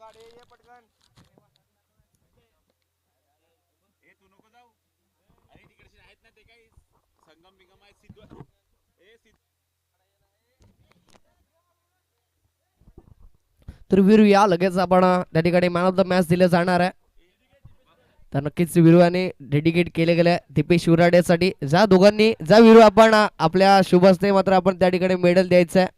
तू नको जाऊ. अरे तिकडचे आहेत ना ते काही संगम बिगम आहे सिद्ध. तर वीरू या लगेच आपण त्या ठिकाणी मॅन ऑफ द मॅच दिलं जाणार आहे. तर नक्कीच वीरू याने डेडिकेट केले गेले दीपेश उराडेसाठी. जा दोघांनी जा वीरू, आपण आपल्या शुभ हस्ते मात्र आपण त्या ठिकाणी मेडल द्यायचं आहे.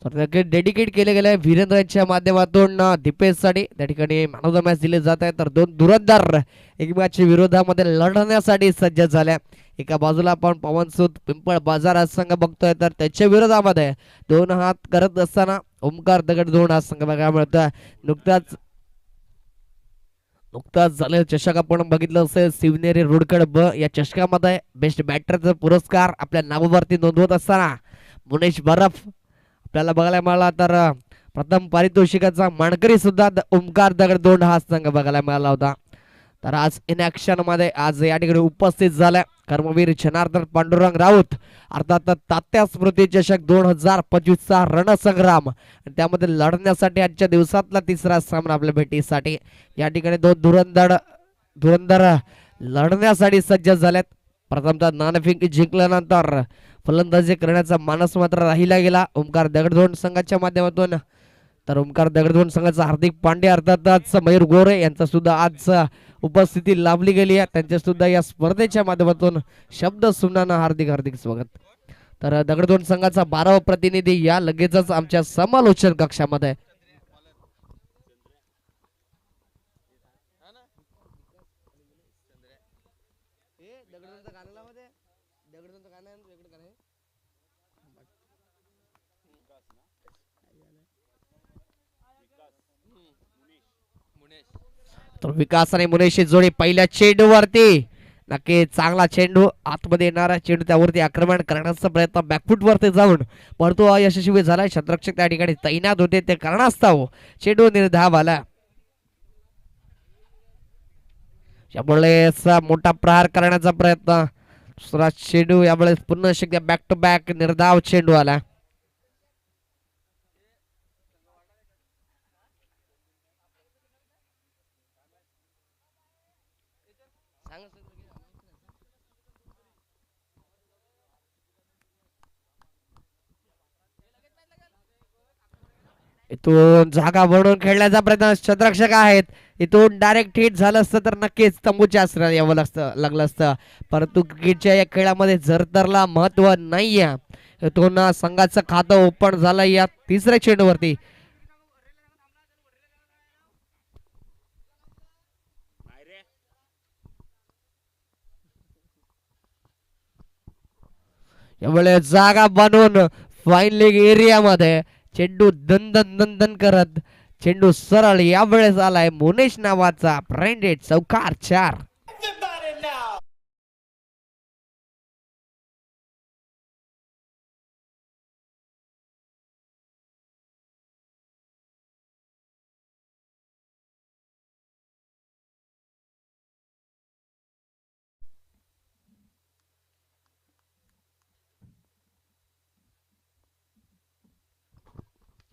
तर नक्की डेडिकेट केले गेले वीरेंद्रच्या माध्यमातून दीपेशसाठी त्या ठिकाणी मॅन ऑफ द मॅच दिले जात आहे. तर दोन धुरंधर एकमेकांच्या विरोधामध्ये लढण्यासाठी सज्ज झाल्या. एका बाजूला आपण पवन सूद पिंपळ बाजार हा संघ बघतोय, तर त्याच्या विरोधामध्ये दोन हात करत असताना ओमकार दगडधोंड हा संघ बघायला मिळतोय. नुकताच नुकताच झालेलं चषक आपण बघितलं असेल, शिवनेरी रोडकड ब या चषकामध्ये बेस्ट बॅटरचा पुरस्कार आपल्या नावावरती नोंदवत असताना मुनेश बरफ आपल्याला बघायला मिळाला. तर प्रथम पारितोषिकाचा मानकरी सुद्धा ओमकार दगडधोंड हा संघ बघायला मिळाला होता. तर आज इन ऍक्शन मध्ये आज या ठिकाणी उपस्थित झाल्या कर्मवीर जनार्दन पांडुरंग राऊत, अर्थात तात्या स्मृती चषक 2025 चा रणसंग्राम, त्यामध्ये लढण्यासाठी आजच्या दिवसातला तिसरा सामना आपल्या भेटीसाठी या ठिकाणी दोन धुरंधर लढण्यासाठी सज्ज झालेत. प्रथमतः नाणेफेक जिंकल्यानंतर फलंदाजी करण्याचा मानस मात्र राहिला गेला ओमकार दगडधोंड संघाच्या माध्यमातून. तर ओमकार दगडधोंड संघाचा हार्दिक पांडे अर्थातच मयूर गोरे यांचा सुद्धा आज उपस्थिती लाभली गेली आहे. त्यांच्या सुद्धा या स्पर्धेच्या माध्यमातून शब्द सुमनानं हार्दिक हार्दिक स्वागत. तर दगडधोंड संघाचा 12वा प्रतिनिधी या लगेचच आमच्या समालोचन कक्षामध्ये. तर विकास आणि मुनेशची जोडी पहिल्या चेंडूवरती नक्की चांगला चेंडू आतमध्ये येणारा चेंडू त्यावरती आक्रमण करण्याचा प्रयत्न बॅकफुट वरती जाऊन परंतु अयशस्वी झाला. क्षेत्ररक्षक त्या ठिकाणी तैनात होते, ते कारणास्तव चेंडू निर्धाव आला. यावेळेस मोठा प्रहार करण्याचा प्रयत्न, दुसरा चेंडू यावेळेस पुन्हा शक्य बॅक टू बॅक निर्धाव चेंडू आला. इथून जागा बनवून खेळण्याचा प्रयत्न क्षेत्ररक्षक आहेत. इथून डायरेक्ट हिट झालं असतं तर नक्कीच तंबूच्या आसरा यावं लागलं असतं, परंतु क्रिकेटच्या या खेळामध्ये झरतरला महत्व नाहीये. इथून संघाचं खातं ओपन झालं या तिसऱ्या चेंडूवरती. यावेळेस जागा बनवून फाईन लेग एरियामध्ये चेंडू दंदन दंदन करत चेंडू सरळ यावेळेस आलाय मुनेश नावाचा ब्रँडेड चौकार 4.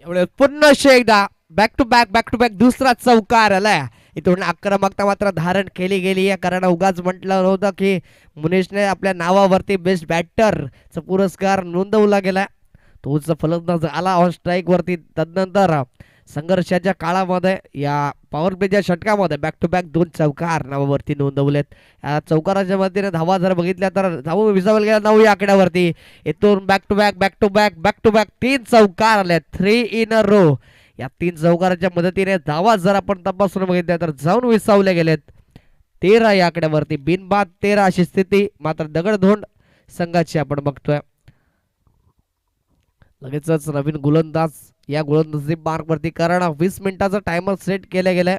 यावेळेस पुन्हा एकदा बॅक टू बॅक दुसरा चौकार आलाय. इथून आक्रमकता मात्र धारण केली गेली आहे, कारण उगाच म्हटलं नव्हतं की मुनेशने आपल्या नावावरती बेस्ट बॅटरचा पुरस्कार नोंदवला गेला. तोच फलंदाज आला ऑन स्ट्राईक वरती. तदनंतर संघर्षाच्या काळामध्ये या पॉवर प्लेच्या षटकामध्ये बॅक टू बॅक 2 चौकार नावावरती नोंदवलेत. या चौकाराच्या मदतीने धावा जर बघितल्या तर धावा विसावल गेला 9 या आकड्यावरती. इथून बॅक टू बॅक 3 चौकार आले, 3 इन अ रो. या 3 चौकाराच्या मदतीने धावा जर आपण तपासून बघितल्या तर जाऊन विसावले गेलेत 13 या आकड्यावरती. बिनबाद 13 अशी स्थिती मात्र दगडधोंड संघाची आपण बघतोय. लगेचच नवीन गोलंदाज या गोलंदाजी मार्क वरती, कारण 20 मिनिटाचा टायमर सेट केला गेलाय.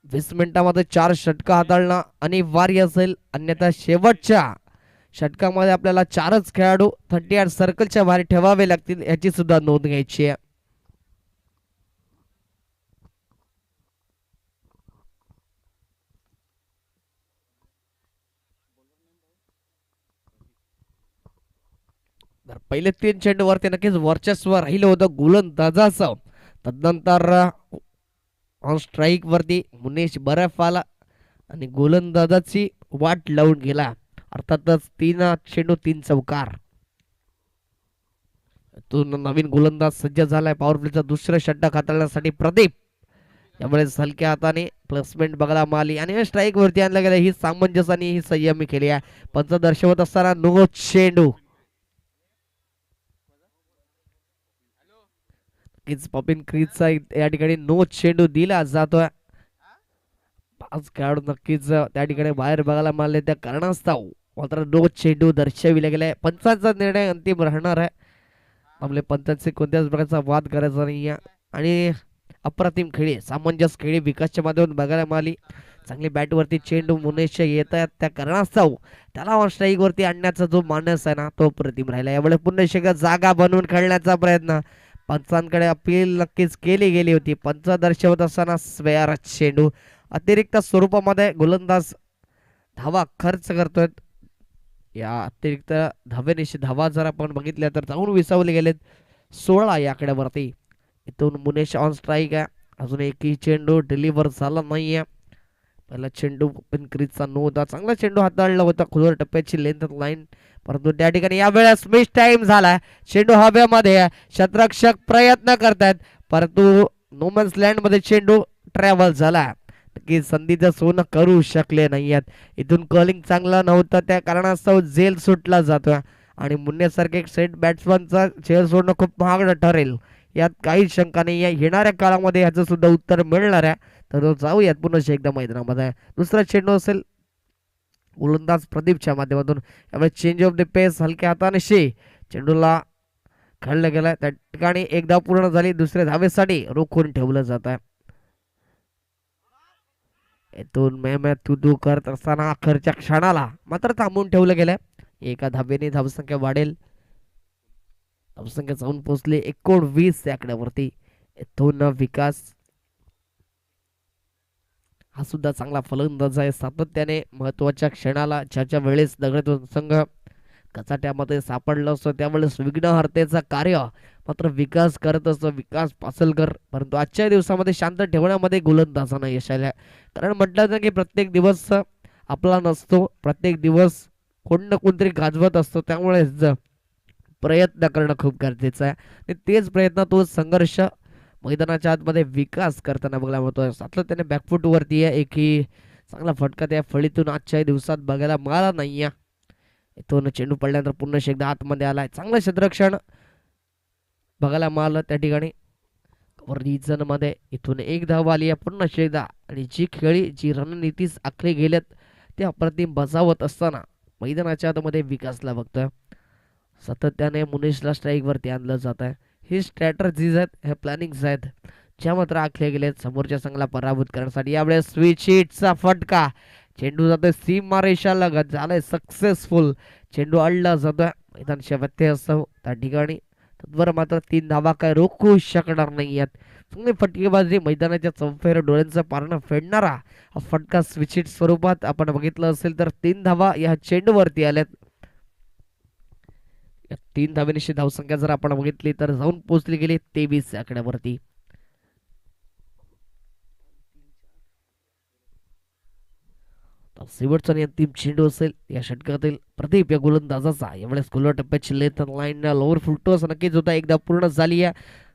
20 मिनिटामध्ये 4 षटक हाताळणं अनिवार्य असेल, अन्यथा शेवटच्या षटकामध्ये आपल्याला 4च खेळाडू 38 सर्कलच्या बाहेर ठेवावे लागतील, याची सुद्धा नोंद घ्यायची आहे. तर पहिले 3 चेंडूवरती नक्कीच वर्चस्व राहिलं होतं गोलंदाजाचं. तदनंतर ऑन स्ट्राईक वरती मुनेश बर्फ आला आणि गोलंदाजाची वाट लावून गेला. अर्थातच 3 चेंडू 3 चौकार. तो नवीन गोलंदाज सज्ज झालाय पॉवर प्लेचा दुसरा षटक हाताळण्यासाठी प्रदीप. त्यामुळे हलक्या हाताने प्लेसमेंट बघायला मिळाली आणि स्ट्राईक वरती आणलं गेलं. ही सामंजस्याने ही संयमी केली आहे. पंच दर्शवत असताना नो चेंडू. पॉपिन क्रीजचा या ठिकाणी नो चेंडू दिला जातोय. 5 खेळाडू नक्कीच त्या ठिकाणी बाहेर बघायला मिळाले त्या कारणास्तव मात्र नो चेंडू दर्शविला गेलाय. पंचांचा निर्णय अंतिम राहणार आहे. आपले पंचांचे कोणत्याच प्रकारचा वाद करायचा नाही आणि अप्रतिम खेळी सामंजस्य खेळी विकासच्या माध्यमातून बघायला मिळाली. चांगली बॅटवरती चेंडू मुनेश येत आहेत त्या कारणास्तव त्याला ऑन स्ट्राईक वरती आणण्याचा जो मानस आहे ना तो अप्रतिम राहिला. यावेळी पुन्हा एकदा जागा बनवून खेळण्याचा प्रयत्न पंचांकडे अपील नक्कीच केली गेली होती. पंच दर्शवत असताना स्वेअर चेंडू अतिरिक्त स्वरूपामध्ये गोलंदाज धावा खर्च करतोय. या अतिरिक्त धावेनिशी धावा जर आपण बघितल्या तर जाऊन विसावले गेलेत 16 या आकड्यावरती. इथून मुनेश ऑन स्ट्राईक आहे. अजून एकही चेंडू डिलिव्हर झाला नाहीये. पहिला चेंडू ओपन क्रीजचा नव्हता. चांगला चेंडू हाताळला होता खोलवर टप्प्याची लेंथ लाईन परंतु त्या ठिकाणी यावेळेस मिस टाइम झाला. चेंडू हवेमध्ये क्षेत्ररक्षक प्रयत्न करतायत परंतु नोमन्स लँड मध्ये चेंडू ट्रॅव्हल झाला. की संधीचं सोनं करू शकले नाहीयेत. इथून कॉलिंग चांगला नव्हता त्या कारणास्तव झेल सुटला जातोय आणि मुन्नेसारखे एक सेट बॅट्समनचा झेल सोडणं खूप महागडं ठरेल यात काही शंका नाही आहे. येणाऱ्या काळामध्ये याचं सुद्धा उत्तर मिळणार आहे. तर जाऊयात पुन्हा एकदा मैदानामध्ये. दुसरा चेंडू असेल गोलंदाज प्रदीपच्या माध्यमातून. यामुळे चेंज ऑफ द पेस हलक्या हाताने चेंडूला खेळलं गेलं. त्या ठिकाणी एक धाव पूर्ण झाली. दुसऱ्या धावेसाठी रोखून ठेवलं जात आहे. इथून मैं तू करत असताना अखेरच्या क्षणाला मात्र थांबून ठेवलं गेलं. एका धावेने धावसंख्या वाढेल. धावसंख्या जाऊन पोहोचली 19 या आकड्यावरती. इथून विकास हा सुद्धा चांगला फलंदाज आहे. सातत्याने महत्वाच्या क्षणाला ज्याच्या वेळेस दगडातून संघ कचाट्यामध्ये सापडलं असतं त्यावेळेस विघ्नहर्तेचं कार्य मात्र विकास करत असतो विकास पासलकर. परंतु आजच्या दिवसामध्ये शांत ठेवण्यामध्ये गोलंदाजांना यश आलं. कारण म्हटलं ना की प्रत्येक दिवस आपला नसतो. प्रत्येक दिवस कोण ना कोणतरी गाजवत असतो. त्यामुळे प्रयत्न करणं खूप गरजेचं आहे आणि तेच प्रयत्न तो संघर्ष मैदानाच्या आतमध्ये विकास करताना बघायला मिळतोय. सातत्याने बॅकफूट वरती आहे. एकही चांगला फटका त्या फळीतून आजच्या दिवसात बघायला मिळाला नाही. इथून चेंडू पडल्यानंतर पुन्हा एकदा आतमध्ये आलाय. चांगलं क्षेत्ररक्षण बघायला मिळालं त्या ठिकाणी रिजन मध्ये. इथून एक धाव आली आहे पुन्हा एकदा आणि जी खेळी जी रणनीतीच आखली गेल्यात ते अप्रतिम बजावत असताना मैदानाच्या आतमध्ये विकासला बघतोय. सातत्याने मुनेशला स्ट्राईक वरती आणलं जात आहे. ही स्ट्रॅटर्जीज आहेत, हे प्लॅनिंग्स आहेत ज्या मात्र आखले गेलेत समोरच्या संघाला पराभूत करण्यासाठी. यावेळेस स्विच हिटचा फटका चेंडू जातोय सीमा रेषा लगत झालाय सक्सेसफुल. चेंडू अडला जातोय. मैदानच्या व्यत्यय असतो त्या ठिकाणी तत्वर मात्र 3 धावा काय रोखू शकणार नाही आहेत. चांगली फटकेबाजी मैदानाच्या चौफेर डोळ्यांचं पारणं फेडणारा हा फटका स्विच हिट स्वरूपात आपण बघितलं असेल तर 3 धावा या चेंडूवरती आल्यात. 3 धावेनिशी धावसंख्या जर आपण बघितली तर जाऊन पोहोचली गेली 23 आकड्यावरती. शेवटचा आणि अंतिम चेंडू असेल या षटकातील प्रदीप या गोलंदाजाचा. यावेळेस खुल्या टप्प्याची लेंथ लाईन लोअर फुलटॉस नक्कीच होता. एकदा पूर्ण झाली आहे.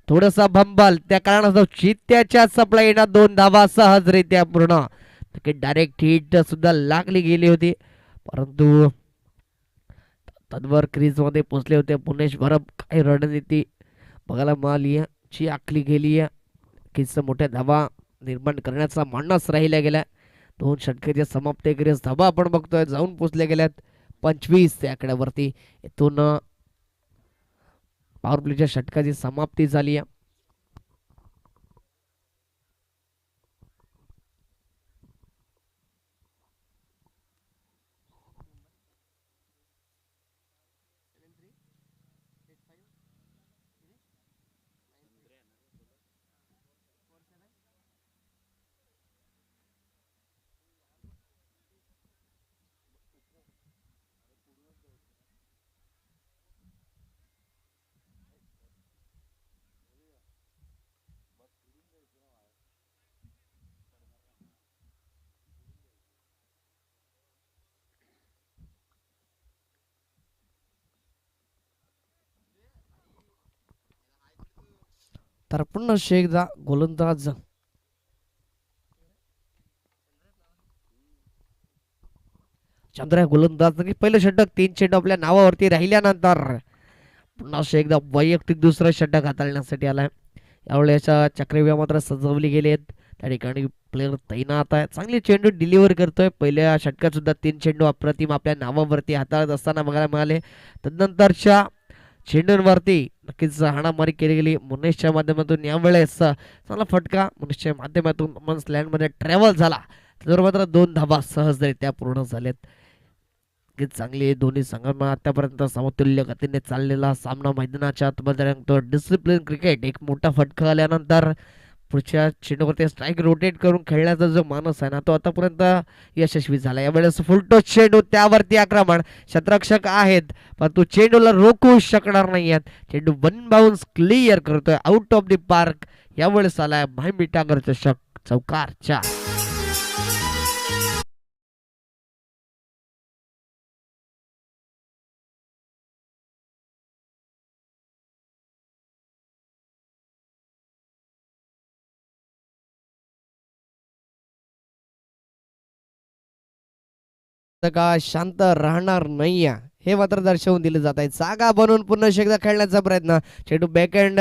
थोडासा भंबाल त्या कारणास्तव चित्त्याच्या सप्लाईना 2 धावा सहजरित्या पूर्ण. डायरेक्ट हिट सुद्धा लागली गेली होती परंतु तद्वर क्रीज मध्ये पोहोचले होते मुनेश बरफ. काही रणनीती बघायला मिळाली जी आखली गेली आहे. किस मोठ्या धावा निर्माण करण्याचा मानस राहिला गेला. 2 षटकाच्या समाप्तीकडे धावा आपण बघतोय जाऊन पोचले गेल्यात 25 त्या आकड्यावरती. इथून पॉवर प्लेच्या षटकाची समाप्ती झाली आहे. तर पुन्हा एकदा गोलंदाज चंद्र गोलंदाज पहिलं षटक 3 चेंडू आपल्या नावावरती राहिल्यानंतर पुन्हा एकदा वैयक्तिक दुसरं षटक हाताळण्यासाठी आलाय. यावेळेस चक्रव्यूह मात्र सजवली गेली आहेत. त्या ठिकाणी प्लेअर तैनात आहे. चांगली चेंडू डिलिव्हर करतोय. पहिल्या षटकात सुद्धा 3 चेंडू अप्रतिम आपल्या नावावरती हाताळत असताना बघायला मिळाले. तदनंतरच्या चेंडूंवरती नक्कीच हाणामारी केली गेली मुनेशच्या माध्यमातून. यावेळेस चांगला फटका मुनेशच्या माध्यमातून मन स्लॅन्डमध्ये ट्रॅव्हल झाला. त्याच्यावर मात्र 2 धाबा सहजरित्या पूर्ण झालेत. चांगली दोन्ही संघांना आतापर्यंत समतुल्य गतीने चाललेला सामना मैदानाच्या आतमध्ये रंगतो. डिसिप्लिन क्रिकेट एक मोठा फटका आल्यानंतर पुढच्या चेंडूवरती स्ट्राईक रोटेट करून खेळण्याचा जो मानस आहे ना तो आतापर्यंत यशस्वी झाला. यावेळेस फुलटो चेंडू त्यावरती आक्रमण क्षेत्ररक्षक आहेत परंतु चेंडूला रोखू शकणार नाही आहेत. चेंडू 1 बाउन्स क्लिअर करतोय आउट ऑफ द पार्क. यावेळेस आलाय भाईमिटागर चषक चौकार 4. का शांत राहणार नाही हे मात्र दर्शवून दिले जात आहे. जागा बनवून पुन्हा एकदा खेळण्याचा प्रयत्न. चेंडू बॅकहँड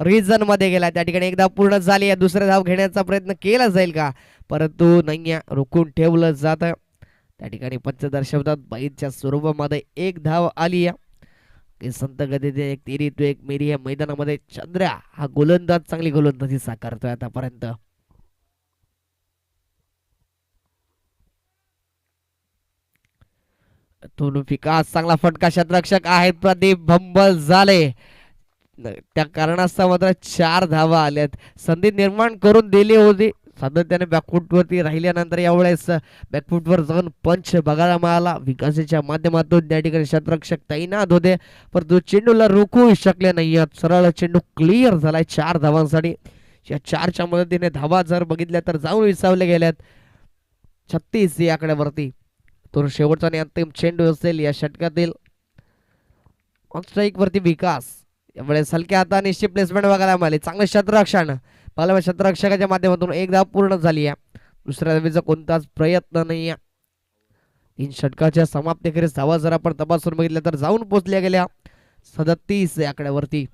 रिजन मध्ये गेला. त्या ठिकाणी एकदा पूर्ण झाली आहे. दुसरा धाव घेण्याचा प्रयत्न केला जाईल का परंतु नाही रोखून ठेवलं जात. त्या ठिकाणी पंच दर्शवतात बाईच्या स्वरूपामध्ये 1 धाव आली आहे. संत गतीने एक तिरी तो एक मेरी या मैदानामध्ये चंद्र्या हा गोलंदाज चांगली गोलंदाजी साकारतोय आतापर्यंत. विकास चांगला फटका क्षेत्ररक्षक आहेत प्रदीप भंबल झाले. त्या कारणास्तव मात्र 4 धावा आल्यात. संधी निर्माण करून दिली होती सातत्याने बॅकफूट वरती राहिल्यानंतर यावेळेस बॅकफूट वर जाऊन पंच बघायला मिळाला. विकासाच्या माध्यमातून त्या ठिकाणी क्षेत्ररक्षक तैनात होते परंतु चेंडूला रोखू शकले नाही. सरळ चेंडू क्लिअर झालाय 4 धावांसाठी. या 4च्या मदतीने धावा जर बघितल्या तर जाऊन विसावले गेल्यात 36 या आकड्यावरती. तो शेवटचा आणि अंतिम चेंडू असेल या षटकातील. ऑन स्ट्राईक वरती विकास यावेळेस हलक्या हाताने निश्चित प्लेसमेंट बघायला मिळाली. चांगलं क्षेत्ररक्षण पाहिलं क्षेत्ररक्षकाच्या माध्यमातून 1 धाव पूर्ण झाली आहे. दुसऱ्या धावेचा कोणताच प्रयत्न नाही आहे. 3 षटकाच्या समाप्तीखेरीज धावा जर आपण तपासून बघितल्या तर जाऊन पोहोचल्या गेल्या 37 या आकड्यावरती.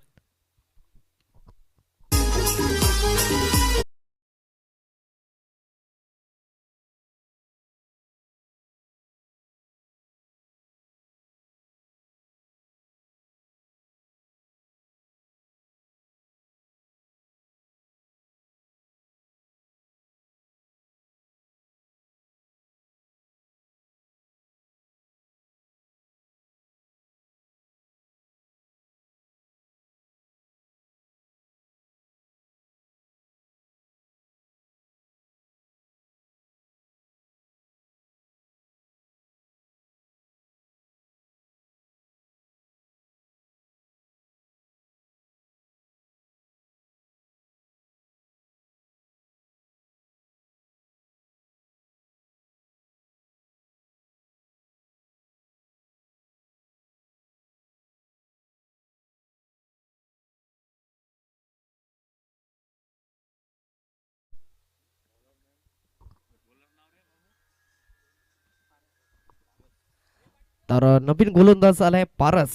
तर नवीन गोलंदाज आलाय पारस.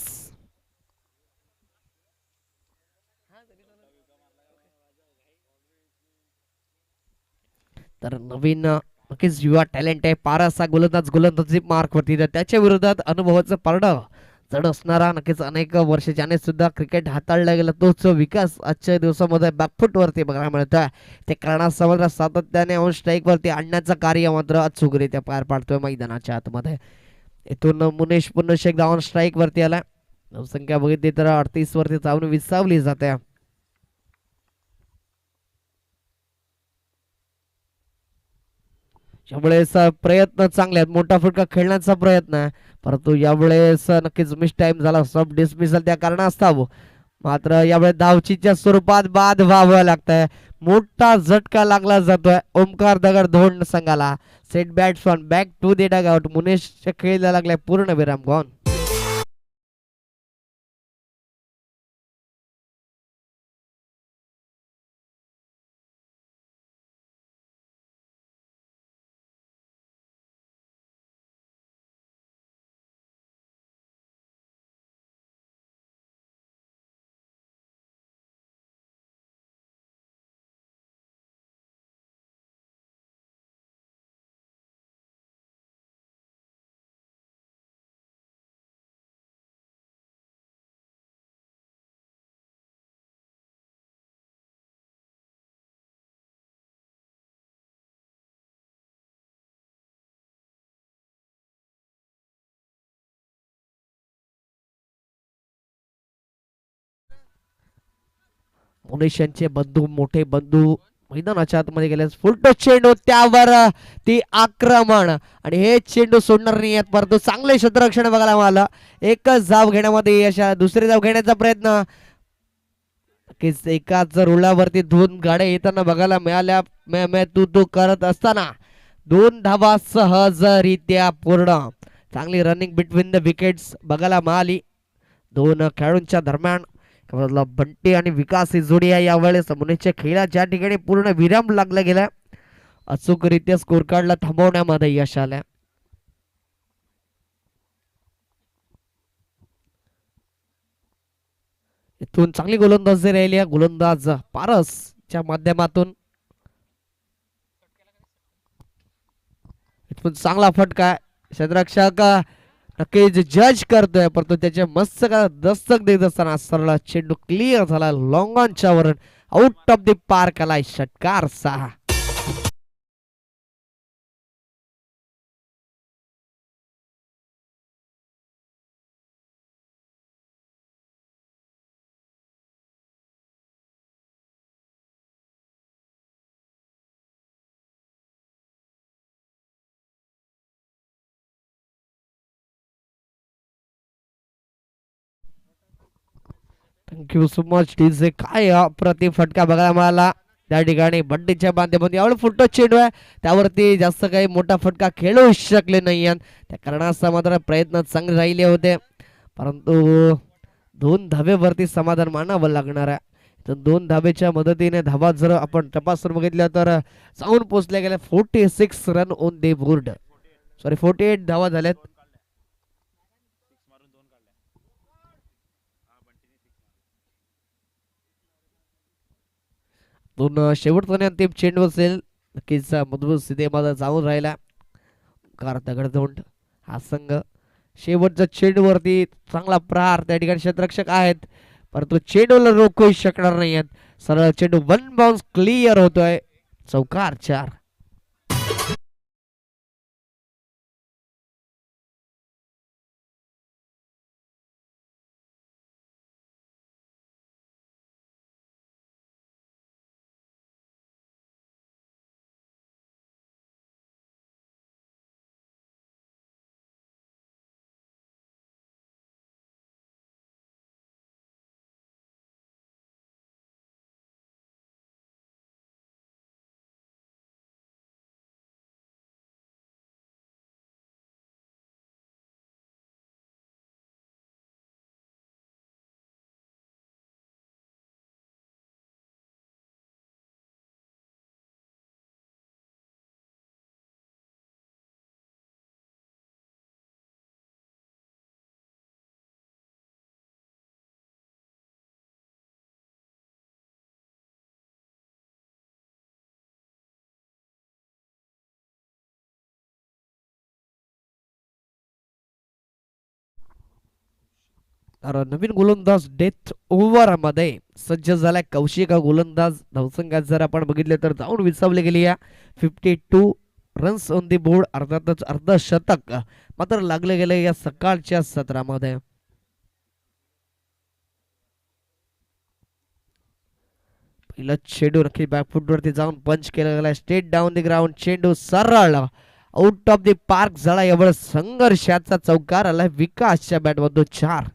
तर नवीन नक्कीच युवा टॅलेंट आहे पारस हा गोलंदाजी मार्क वरती. तर त्याच्या विरोधात अनुभवाचं पारडं जड असणारा नक्कीच अनेक वर्ष ज्याने सुद्धा क्रिकेट हाताळला गेला तोच विकास आजच्या दिवसामध्ये बॅकफूट वरती बघायला मिळतोय. ते कारणासह सातत्याने ऑन स्ट्राईक वरती आणण्याचं कार्य मात्र अचूकरित्या पार पाडतोय मैदानाच्या आतमध्ये. इथून मुनेश पुन्हा एकदा ऑन स्ट्राईक वरती आला. संख्या बघितली तर 38 वरती जाऊन विसावली जाते. यावेळेस प्रयत्न चांगले आहेत. मोठा फटका खेळण्याचा प्रयत्न आहे परंतु यावेळेस नक्कीच मिस टाइम झाला. सब डिसमिसल त्या कारणास्तव मात्र यावेळेस धावचीच्या स्वरूपात बाद व्हावं लागतंय. मोठा झटका लागला जातोय ओमकार दगड धोंड संघाला. Set batsman back to the dugout. Munesh खेळला लागलाय पूर्ण विराम गॉन. मुनीश यांचे बंधू मोठे बंधू मैदानाच्या आतमध्ये गेले. फुलटो चेंडू त्यावर ती आक्रमण आणि हे चेंडू सोडणार नाही आहेत, परंतु चांगले क्षेत्ररक्षण बघायला मिळालं. एकच धाव घेण्यामध्ये यश आलं. दुसरी धाव घेण्याचा प्रयत्न एकाच रुळावरती दोन गाड्या येताना बघायला मिळाल्या. तू करत असताना 2 धावा सहजरित्या पूर्ण. चांगली रनिंग बिटवीन द विकेट्स बघायला मिळाली दोन खेळाडूंच्या दरम्यान. बंटी आणि विकास ही जोडी आहे. यावेळेस मुनीच्या खेळात ज्या ठिकाणी पूर्ण विराम लागला गेला, अचूकरित्या स्कोर कार्डला थांबवण्यामध्ये यश आलं. इथून चांगली गोलंदाजी राहिली आहे. गोलंदाज पारसच्या माध्यमातून इथून चांगला फटका. क्षेत्ररक्षक नक्कीच जज करतोय, परंतु त्याच्या मस्त दस्तक देत असताना सरळ चेंडू क्लिअर झाला. लॉंग ऑनच्या वरून आउट ऑफ द पार्क आलाय षटकार 6. Thank you so much TJ. काय अप्रतिम फटका बघायला मिळाला त्या ठिकाणी बंटीच्या माध्यमातून. यावेळी फुटतो चेंडू आहे, त्यावरती जास्त काही मोठा फटका खेळू शकले नाही. त्या कारणाचा मात्र प्रयत्न चांगले राहिले होते, परंतु 2 धावेवरती समाधान मानावं लागणार आहे. तर 2 धावेच्या मदतीने धावा जर आपण तपासून बघितल्या तर जाऊन पोहोचल्या गेल्या 46 run on the board. Sorry 48 धावा झाल्यात. दोन शेवटचा आणि अंतिम चेंडू असेल. नक्कीच मधुर स्थितीमध्ये जाऊन राहिला दगडधोंड हा संघ. शेवटच्या चेंडूवरती चांगला प्रहार त्या ठिकाणी क्षेत्ररक्षक आहेत, परंतु चेंडूला रोखू शकणार नाही आहेत. सरळ चेंडू 1 बाउन्स क्लिअर होतोय. चौकार 4. तर नवीन गोलंदाज डेथ ओव्हर मध्ये सज्ज झालाय कौशिक. गोलंदाज धावसंख्यात जर आपण बघितले तर जाऊन विसावले गेली आहे. 52 रन्स ऑन दी बोर्ड, अर्थातच अर्धशतक मात्र लागले गेले या सकाळच्या सत्रामध्ये. पहिला चेंडू नक्की बॅकफुट वरती जाऊन पंच केला गेला. Straight down the ground. चेंडू सरळ आउट ऑफ द पार्क झाला. यावर संघर्षाचा चौकार आला विकासच्या बॅटमधून 4.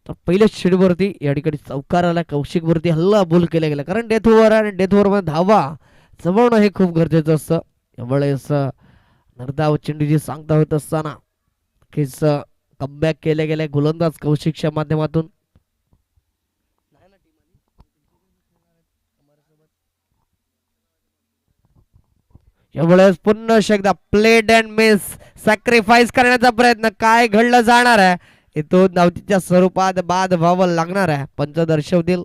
तर पहिल्याच चेंडूवरती या ठिकाणी चौकार आला. कौशिक वरती हल्ला बोल केला गेला, कारण डेथ ओव्हर आहे आणि डेथ ओव्हर मध्ये धावा जमवणं हे खूप गरजेचं असतं. यावेळेस निर्धाव चेंडूची सांगता होत असताना कमबॅक केले गेले गोलंदाज कौशिकच्या माध्यमातून. यावेळेस पुन्हा एकदा प्लेड अँड मिस, सॅक्रिफाईस करण्याचा प्रयत्न, काय घडलं जाणार आहे इथून धावतीच्या स्वरूपात बाद व्हावं लागणार आहे, पंच दर्शवतील.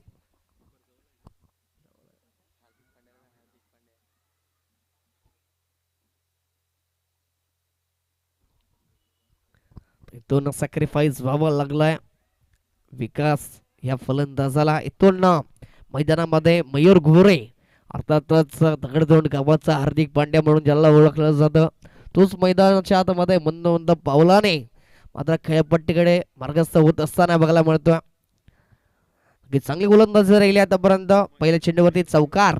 इथून सॅक्रिफाईस व्हावं लागलाय विकास या फलंदाजाला. इथून मैदानामध्ये मयूर घोरे, अर्थातच दगडधोंड गावाचा हार्दिक पांड्या म्हणून ज्याला ओळखलं जातं, तोच मैदानाच्या आतमध्ये मंद मंद पावलाने मात्र खेळपट्टीकडे मार्गस्थ होत असताना बघायला मिळतोय. चांगली गोलंदाजी राहिली आतापर्यंत. पहिल्या चेंडूवरती चौकार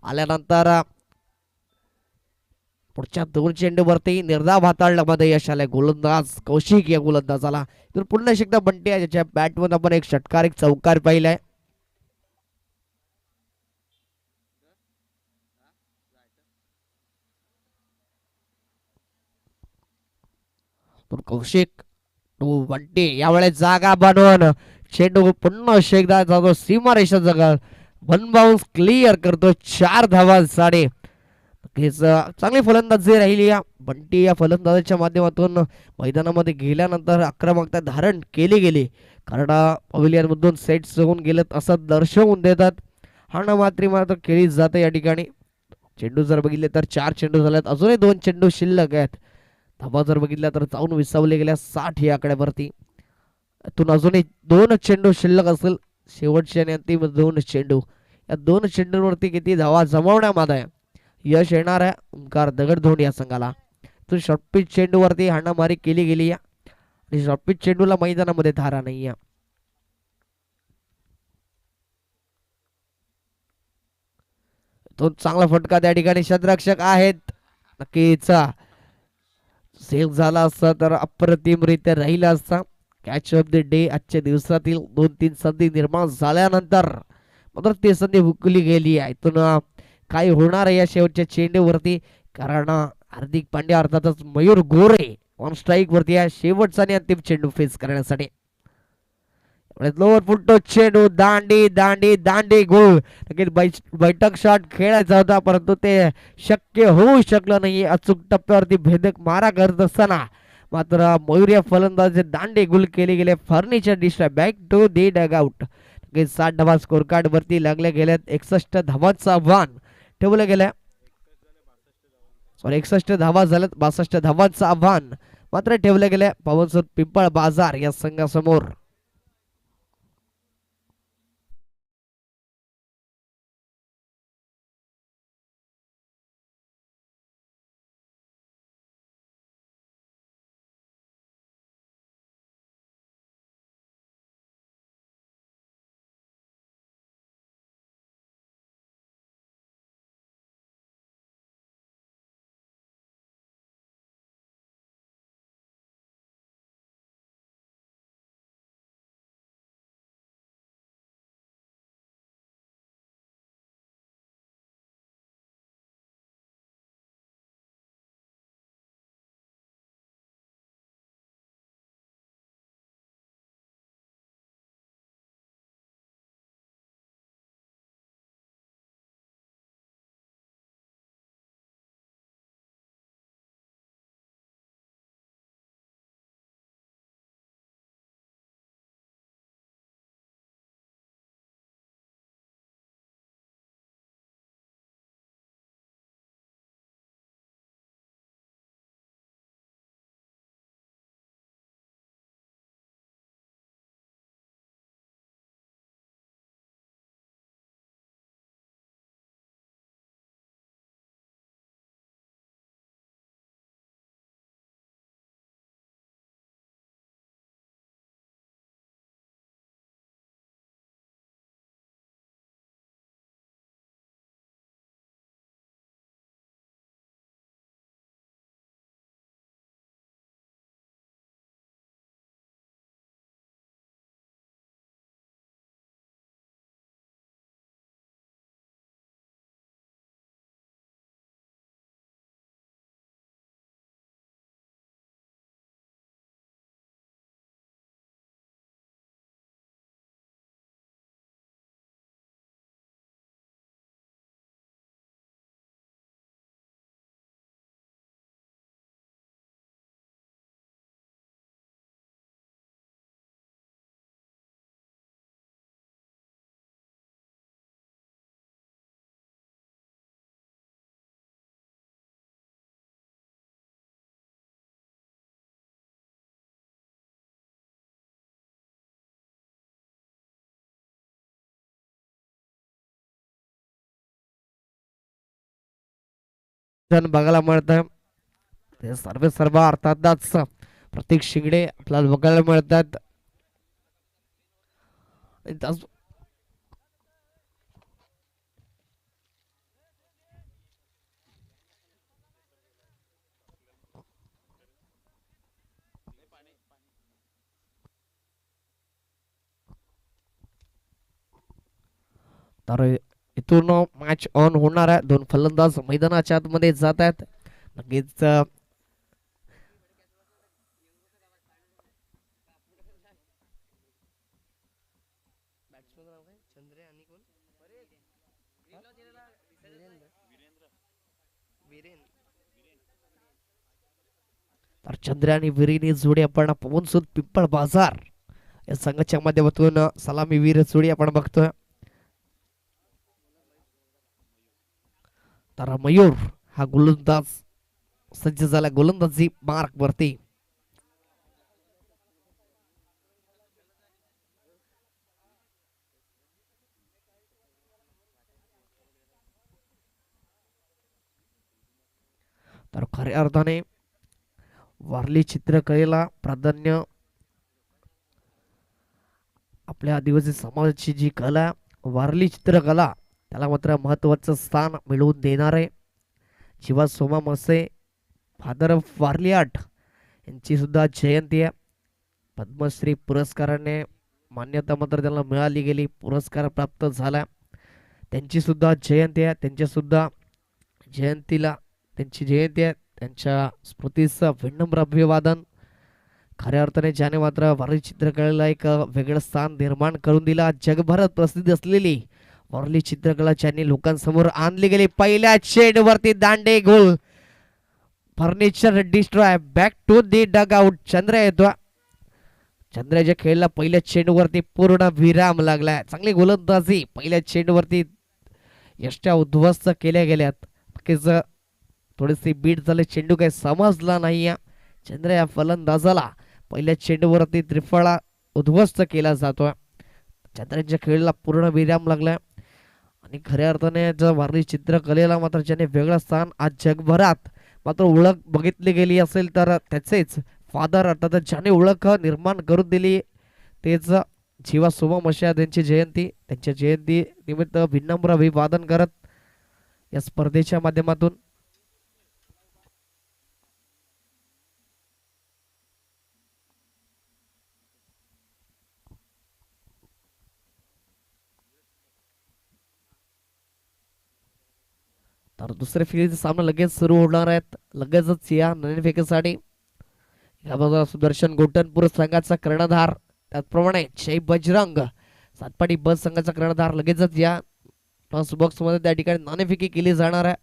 आल्यानंतर पुढच्या दोन चेंडूवरती निर्धाव हाताळण्यामध्ये यश आलंय गोलंदाज कौशिक या गोलंदाजाला. तर पुन्हा एकदा बंटी आहे ज्याच्या बॅटमध्ये आपण एक षटकार एक चौकार पाहिलाय. तर कौशिक टू बंटी यावेळेस जागा बनवून चेंडू पुन्हा एकदा जातो सीमारेषा जवळ, वन बाउन्स क्लिअर करतो, 4 धावांसाठी. चांगली फलंदाजी राहिली या बंटी या फलंदाजाच्या माध्यमातून. मैदानामध्ये गेल्यानंतर आक्रमकता धारण केली गेली, कारण पवेलियन मधून सेट्स होऊन गेलेत असं दर्शवून देतात. हाणामात्री मात्र केली जाते या ठिकाणी. चेंडू जर बघितले तर 4 चेंडू झालेत, अजूनही 2 चेंडू शिल्लक आहेत. धाबा जर बघितल्या तर जाऊन विसावले गेल्या 60 या आकड्यावरती. यातून अजूनही 2 चेंडू शिल्लक असेल, शेवटचे आणि अंतिम 2 चेंडू. या 2 चेंडूंवरती किती धावा जमवण्यामध्ये यश येणार आहे ओंकार दगडधोंड या संघाला. तर शॉर्टपिच चेंडूवरती हाणामारी केली गेली आणि शॉर्टपिच चेंडूला मैदानामध्ये धारा नाही. तो चांगला फटका त्या ठिकाणी क्षेत्ररक्षक आहेत, नक्कीच सेव्ह झाला असता तर अप्रतिमरित्या राहिला असता. कॅच ऑफ द डे आजच्या दिवसातील 2-3 संधी निर्माण झाल्यानंतर मात्र ती संधी हुकली गेली आहे. इथून काय होणार आहे या शेवटच्या चेंडूवरती, कारण हार्दिक पांड्या अर्थातच मयूर गोरे ऑन स्ट्राईक वरती आहे शेवटचा आणि अंतिम चेंडू फेस करण्यासाठी. लोअर फुलटो चेंडू, दांडी दांडी दांडी गोल. बैठक शॉट खेळायचा होता परंतु ते शक्य होऊ शकलं नाही. अचूक टप्प्यावरती भेदक मारा करत असताना मात्र मयूर फलंदाज दांडे गुल केले गेले. फर्निचर डिश back to the dugout. 60 धावा स्कोर कार्ड वरती लागले गेल्यात. 61 धावांचं आव्हान ठेवलं गेलं. 61 धावा झाल्यात, 62 धावांचं आव्हान मात्र ठेवलं गेलं पवनसुत पिंपळ बाजार या संघासमोर. जण बघायला मिळत आहे. ते सर्व अर्थातच प्रतीक शिंगडे आपल्याला बघायला मिळतात. तर इथून मॅच ऑन होणार आहे. दोन फलंदाज मैदानाच्या आतमध्ये जात आहेत. नक्कीच तर चंद्र आणि विरीनी जोडी आपण पवनसुत पिंपळ बाजार या संघाच्या माध्यमातून सलामी वीर जोडी आपण बघतोय. तर मयूर हा गोलंदाज सज्ज झाला गोलंदाजी मार्क वरती. तर खऱ्या अर्थाने वारली चित्रकलेला प्राधान्य आपल्या आदिवासी समाजाची जी कला वारली चित्रकला त्याला मात्र महत्वाचं स्थान मिळवून देणारे जीवा सोमा मसे फादर ऑफ वारली आर्ट यांची सुद्धा जयंती आहे. पद्मश्री पुरस्काराने मान्यता मात्र त्यांना मिळाली गेली, पुरस्कार प्राप्त झाला. त्यांची सुद्धा जयंती आहे. त्यांच्या सुद्धा जयंतीला त्यांची जयंती आहे. त्यांच्या स्मृतीचं विनम्र अभिवादन. खऱ्या अर्थाने ज्याने मात्र वारली चित्रकलेला एक वेगळं स्थान निर्माण करून दिला. जगभरात प्रसिद्ध असलेली वारली चित्रकला ज्यांनी लोकांसमोर आणली गेली. पहिल्या चेंडूवरती दांडे गोल, furniture destroy, back to the dugout. Chandra येतो. चंद्राच्या खेळला पहिल्या चेंडूवरती पूर्ण विराम लागलाय. चांगली गोलंदाजी पहिल्या चेंडूवरती यष्ट्या उद्ध्वस्त केल्या गेल्यात. थोडीशी बीट झाले, चेंडू काही समजला नाही. चंद्र या फलंदाजाला पहिल्या चेंडूवरती त्रिफळा उद्ध्वस्त केला जातोय. चंद्राच्या खेळला पूर्ण विराम लागलाय आणि खऱ्या अर्थाने जर वारली चित्रकलेला मात्र ज्याने वेगळं स्थान आज जगभरात मात्र ओळख बघितली गेली असेल तर त्याचेच फादर अर्थात ज्याने ओळख निर्माण करून दिली तेच जीवा सोमा मशाद यांची जयंती. त्यांच्या जयंती निमित्त विनम्र अभिवादन करत या स्पर्धेच्या माध्यमातून तर दुसऱ्या फेरीचा सामना लगेच सुरू होणार आहेत. लगेचच या नाणेफेकीसाठी या बाजूला सुदर्शन गोटनपूर संघाचा कर्णधार, त्याचप्रमाणे जय बजरंग सातपाटी बस संघाचा कर्णधार. लगेचच या टॉस बॉक्स मध्ये त्या ठिकाणी नाणेफेकी केली जाणार आहे.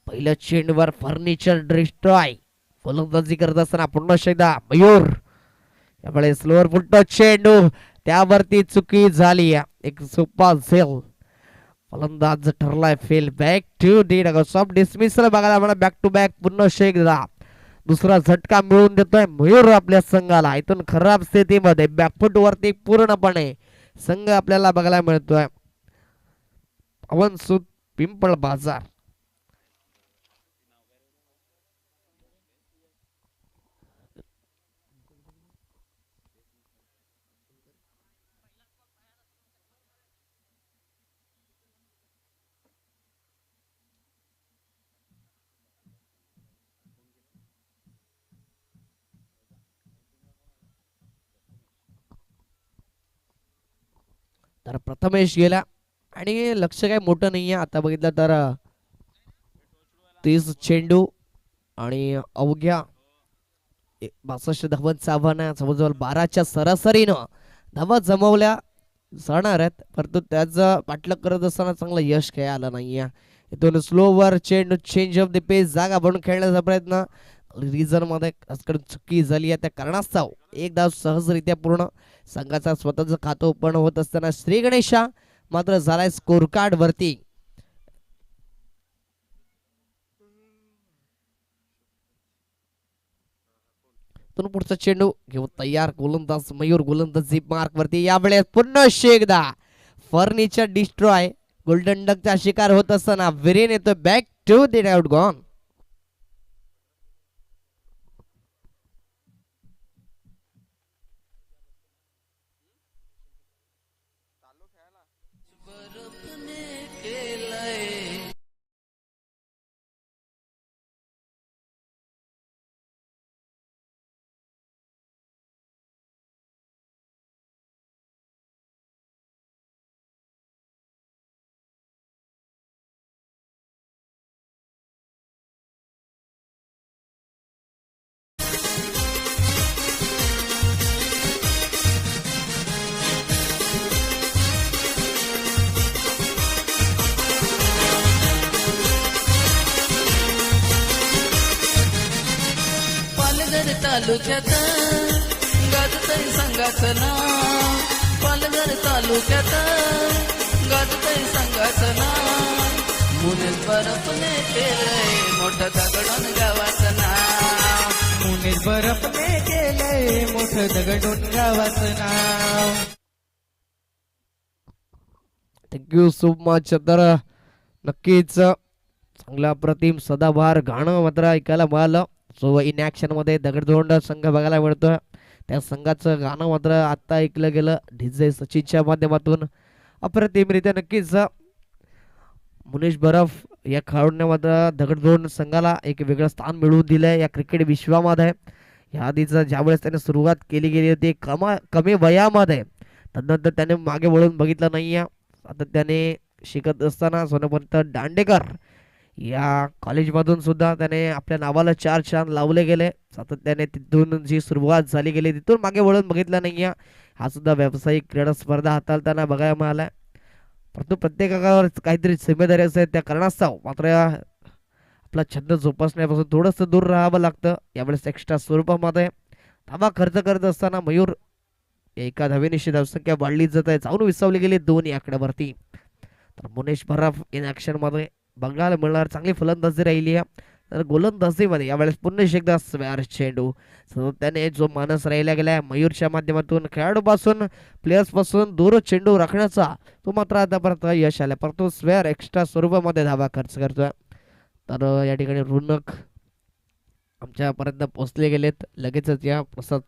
पहिल्या चेंडूवर फर्निचर डिस्ट्रॉय फलंदाजी करत असताना पुन्हा एकदा मयूर यावेळी स्लोअर फुटतो चेंडू, त्यावरती चुकी झाली. एक सोपा झेल फलंदाज ठरलाय fail. Back to the soft dismissal बघायला मला बॅक टू बॅक पुन्हा एकदा दुसरा झटका मिळून देतोय मयूर आपल्या संघाला. इथून खराब स्थितीमध्ये बॅकफुट वरती पूर्णपणे संघ आपल्याला बघायला मिळतोय. पवनसुत पिंपळ बाजार. तर प्रथमेश गेला आणि लक्ष काही मोठं नाहीये. आता बघितलं तर 30 चेंडू आणि अवघ्या 62 धावांचं आव्हान आहे. जवळजवळ 12च्या सरासरीनं धावा जमवल्या जाणार आहेत, परंतु त्याचं पाठलाग करत असताना चांगलं यश काही आलं नाहीये. इथून स्लोवर चेंडू, चेंज ऑफ द पेस, जागा बनून खेळण्याचा प्रयत्न रिझन मध्ये चुकी झाली आहे. त्या कारणास्तव एक धाव सहजरित्या पूर्ण. संघाचा स्वतःचं खातं ओपन होत असताना श्री गणेशा मात्र झालाय स्कोर कार्ड वरती. पुढचा चेंडू घेऊन तयार गोलंदाज मयूर गोलंदाजी मार्क वरती यावेळेस पुन्हा एकदा फर्निचर डिस्ट्रॉय गोल्डन डकचा शिकार होत असताना विरेन येतो back to the out gone. Palghar तालुक्यात गाजतय संघाचं नाव. पालघर तालुक्यात गाजतय संघाचं नाव. मुनेच बरफने केलंय मोठं दगडून गावाचं नाव. मुनेच बरफने केलंय मोठं दगडून गावाचं नाव. Thank you so much. तर नक्कीच चांगला अप्रतिम सदाबहार गाणं मात्र ऐकायला मिळालं. सो इन ॲक्शन मध्ये दगडधोंड संघ बघायला मिळतोय. त्या संघाचं गाणं मात्र आत्ता ऐकलं गेलं डीजे सचिनच्या माध्यमातून अप्रतिमरित्या. नक्कीच मुनीश बरफ या खेळाडूने मात्र दगडधोंड संघाला एक वेगळं स्थान मिळवून दिलंय या क्रिकेट विश्वामध्ये. या आधीचं ज्यावेळेस त्याने सुरुवात केली गेली होती कमी वयामध्ये, तदनंतर त्याने मागे वळून बघितलं नाहीये. सातत्याने शिकत असताना सोनपंत दांडेकर या कॉलेजमधून सुद्धा त्याने आपल्या नावाला 4 छान लावले गेले. सातत्याने तिथून जी सुरुवात झाली गेली तिथून मागे वळून बघितलं नाहीये. हा सुद्धा व्यावसायिक क्रीडा स्पर्धा हाताळताना बघायला मिळाला. परंतु प्रत्येकावर काहीतरी जिम्मेदारी असते, त्या कारणास्तव मात्र आपला छंद जोपासण्यापासून थोडंसं दूर राहावं लागतं. यावेळेस एक्स्ट्रा स्वरूपामध्ये धावा खर्च करत असताना मयूर एका धावेनिशी धावसंख्या वाढली जात आहे, जाऊन विसावली गेली 2 या आकड्यावरती. तर मुनेश बराफ इन ॲक्शन मध्ये बघायला मिळणार चांगली फलंदाजी राहिली आहे. तर गोलंदाजीमध्ये यावेळेस पुन्हा एकदा स्वेअर चेंडू त्याने जो मानस राहिला गेलाय मयूरच्या माध्यमातून खेळाडूपासून प्लेयर्सपासून दूर चेंडू राखण्याचा तो मात्र आतापर्यंत यश आला. परंतु स्वेअर एक्स्ट्रा स्वरूपामध्ये धावा खर्च करतोय. तर या ठिकाणी ऋणक आमच्यापर्यंत पोहोचले गेलेत लगेचच या प्रसाद.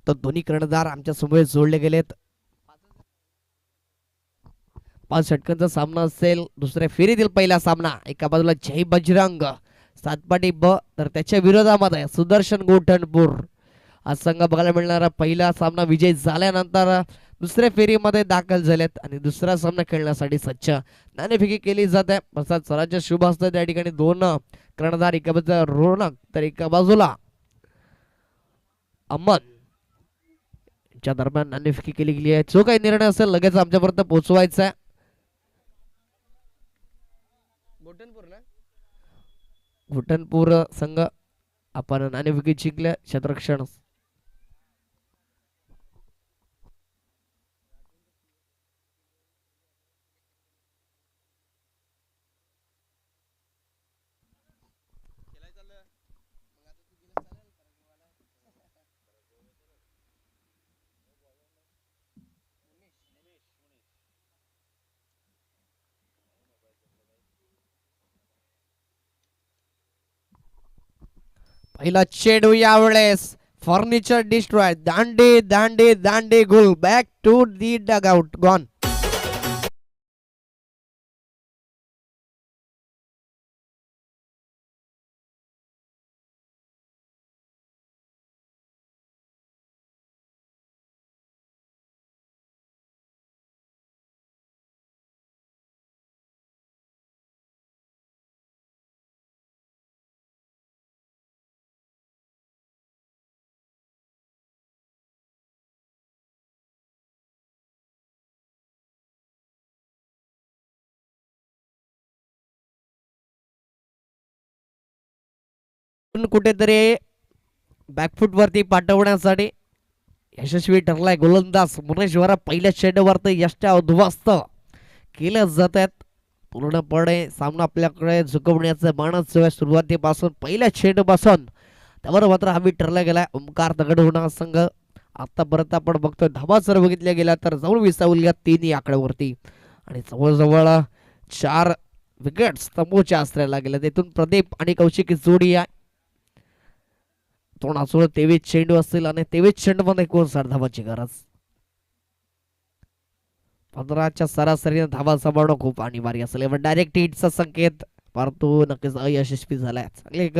तर दोन्ही कर्णधार आमच्या समोर जोडले गेलेत. 5 षटकांचा सामना असेल. दुसऱ्या फेरीतील पहिला सामना. एका बाजूला जय बजरंग सातपाटी ब, तर त्याच्या विरोधामध्ये सुदर्शन गोठणपूर हा संघ बघायला मिळणारा पहिला सामना विजय झाल्यानंतर दुसऱ्या फेरीमध्ये दाखल झालेत आणि दुसरा सामना खेळण्यासाठी सज्ज. नाणेफेकी केली जाते. प्रसाद सरांच्या शुभ असतात त्या ठिकाणी 2 कर्णधार, एका बाजूला रोनक तर एका बाजूला अमन च्या दरम्यान नाणेफेकी केली गेली आहे. जो काही निर्णय असेल लगेच आमच्यापर्यंत पोहोचवायचा आहे. घोटनपूर संघ आपण नाणेफेकी जिंकल्या. क्षेत्ररक्षण पहिला चेंडू यावेळेस फर्निचर डिस्ट्रॉय दांडे दांडे दांडे गोल back to the dugout gone. कुठेतरी बॅकफूट वरती पाठवण्यासाठी यशस्वी ठरलाय गोलंदाज मुनेश बराफ. पहिल्या चेंडूवरती यष्टा उद्ध्वस्त केल्या जात आहेत. पूर्णपणे सामना आपल्याकडे झुकवण्याचं मानस जो आहे सुरुवातीपासून पहिल्या चेंडूपासून त्यावर मात्र हमी ठरला गेलाय. ओमकार दगड होणार संघ आतापर्यंत आपण बघतोय धावा जर बघितल्या गेल्या तर जाऊन विसावल्या 3 या आकड्यावरती आणि जवळजवळ 4 विकेट्स तंबूच्या आश्रयाला गेल्या. तिथून प्रदीप आणि कौशिक जोडी आहे. 23 चेंडू असतील आणि 23 चेंडू मध्ये 59 धावांची गरज. 15च्या सरासरीने धावा सांभाळणं खूप अनिवार्य असेल. डायरेक्ट हिटचा संकेत परंतु नक्कीच अयशस्वी झालाय. चांगले एक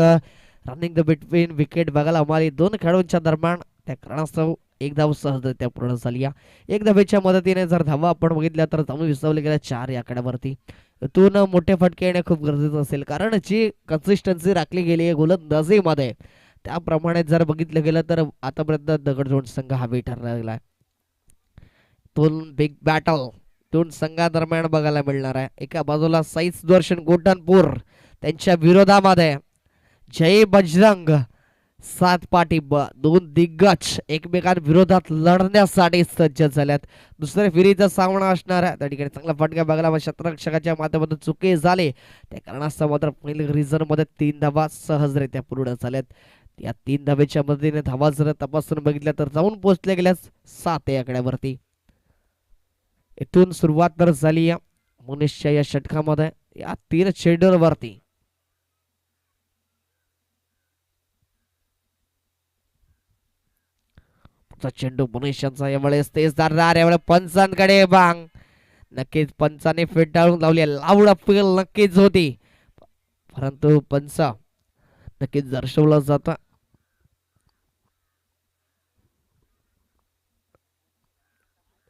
रनिंग द बिटवीन विकेट बघायला आम्हाला 2 खेळाडूंच्या दरम्यान त्या कारणास्तव एक धाव सहजरित्या पूर्ण झाली. एक धावेच्या मदतीने जर धावा आपण बघितल्या तर धावा विसवल्या गेल्या 4 या आकड्यावरती. इथून मोठे फटके येणे खूप गरजेचं असेल कारण जी कन्सिस्टन्सी राखली गेली आहे गोलंदाजीमध्ये त्याप्रमाणे जर बघितलं गेलं तर आतापर्यंत दगडजोड संघ हवी ठरला. 2 बिग बॅटल 2 संघादरम्यान बघायला मिळणार आहे. एका बाजूला साई सुदर्शन गोटनपूर त्यांच्या विरोधामध्ये जय बजरंग सात पाटीब 2 दिग्गज एकमेकांविरोधात लढण्यासाठी सज्ज झाल्यात. दुसऱ्या फेरीचा सामना असणार आहे. त्या ठिकाणी चांगला फटका बघायला क्षेत्ररक्षकाच्या माध्यमातून चुकी झाली त्या कारणास्तव मात्र पहिल्या रिझन मध्ये 3 धावा सहजरित्या पूर्ण झाल्यात. या 3 धावेच्या मदतीने धावा जर तपासून बघितल्या तर जाऊन पोहोचल्या गेल्या 7 या आकड्यावरती. इथून सुरुवात तर झाली या मुनेशच्या या षटकामध्ये या 3 चेंडूवरती. चेंडू मुनेशांचा यावेळेस तेजदार यावेळेस पंचांकडे बांग नक्कीच पंचाने फेटाळून लावली. लावड अपील नक्कीच होती परंतु पंच नक्कीच दर्शवलं जात.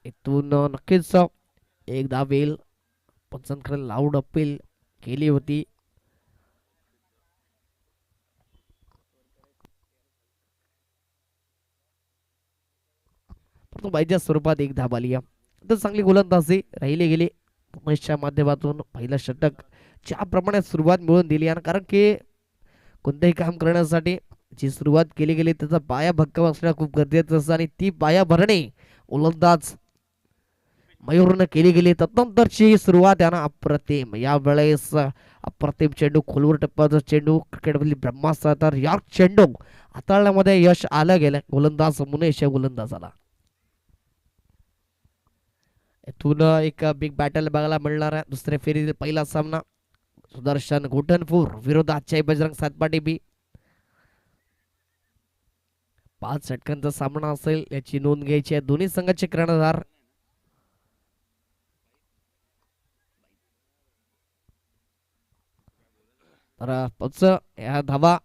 इथून नक्कीच एक धाव येईल. पंचांकडे लाऊड अपील केली होती. पाहिजे स्वरूपात एक धाव आली. तर चांगली गोलंदाजी राहिली गेली उमेशच्या माध्यमातून. पहिलं षटक ज्याप्रमाणे सुरुवात मिळून दिली आणि कारण की कोणतेही काम करण्यासाठी जी सुरुवात केली गेली त्याचा पाया भक्कम असणं खूप गरजेचं असतं आणि ती पाया भरणे गोलंदाज मयूरनं केली गेली. तदनंतरची सुरुवात यानं अप्रतिम. यावेळेस अप्रतिम चेंडू खोलवर टप्प्याचा चेंडू क्रिकेटमधली ब्रह्मास्त्र तर या चेंडू हाताळण्यामध्ये यश आलं गेलं गोलंदाज मुनेश या गोलंदाजाला. इथून एक बिग बॅटल बघायला मिळणार आहे. दुसऱ्या फेरीतील पहिला सामना सुदर्शन घोटनपूर विरोधात जय बजरंग सातपाटी बी. 5 षटकांचा सामना असेल याची नोंद घ्यायची आहे. दोन्ही संघाचे कर्णधार तर पच या धावा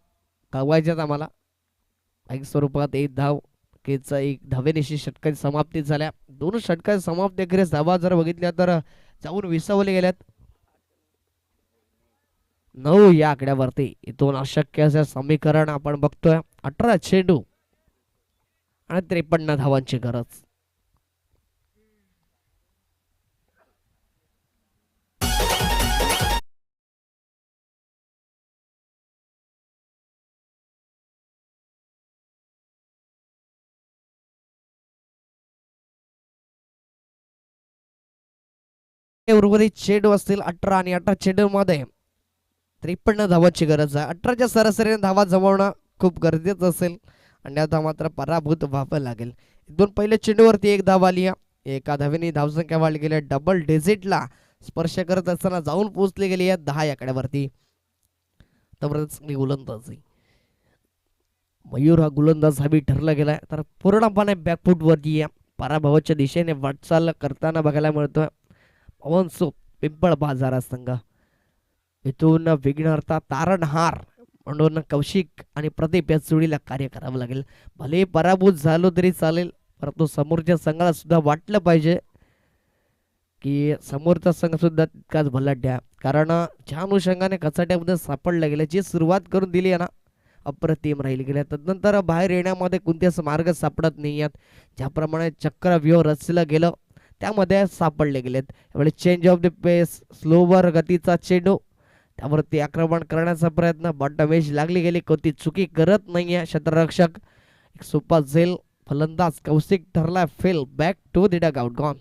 कळवायच्यात आम्हाला. एक स्वरूपात एक धाव केचा एक धावेनिशी षटकाची समाप्ती झाल्या. 2 षटकाची समाप्ती अखेरीस धावा जर बघितल्या तर जाऊन विसावले गेल्यात 9 या आकड्यावरती. इथून अशक्य असं समीकरण आपण बघतोय. 18 चेंडू आणि 53 धावांची गरज. उर्वरित चेंडू असतील 18 आणि 18 चेंडू मध्ये 53 धावांची गरज आहे. 18च्या सरासरीने धावा जमवणं खूप गरजेचं असेल आणि आता मात्र पराभूत व्हावं लागेल. 2 पहिल्या चेंडूवरती एक धाव आली. एका धावेने धावसंख्या वाढली गेली. डबल डिजिटला स्पर्श करत असताना जाऊन पोहोचली गेली आहे 10 या आकड्यावरती. चांगली गोलंदाजी मयूर हा गोलंदाज हवी ठरला गेलाय तर पूर्णपणे बॅकफूट वरती पराभवाच्या दिशेने वाटचाल करताना बघायला मिळतोय पवन सोप पिंपळ बाजारा संघ. इथून विघ्नहर्ता तारणहार म्हणून कौशिक आणि प्रदीप या जोडीला कार्य करावं लागेल. भले पराभूत झालो तरी चालेल परंतु समोरच्या संघाला सुद्धा वाटलं पाहिजे की समोरचा संघ सुद्धा तितकाच भलाढ्य कारण ज्या अनुषंगाने कचाट्यामध्ये सापडल्या गेल्या जी सुरुवात करून दिली आहे ना अप्रतिम राहिली गेल्या. तदनंतर बाहेर येण्यामध्ये कोणतेच मार्ग सापडत नाही आहेत. ज्याप्रमाणे चक्रव्यूह रचलं गेलं त्यामध्ये सापडले गेलेत. यावेळी change of the pace slower गतीचा चेंडू त्यावरती आक्रमण करण्याचा प्रयत्न बॉटमेज लागली गेली. कोणती चुकी करत नाहीये क्षेत्ररक्षक. एक सोपा झेल फलंदाज कौशिक ठरला fail. Back to the dugout gone.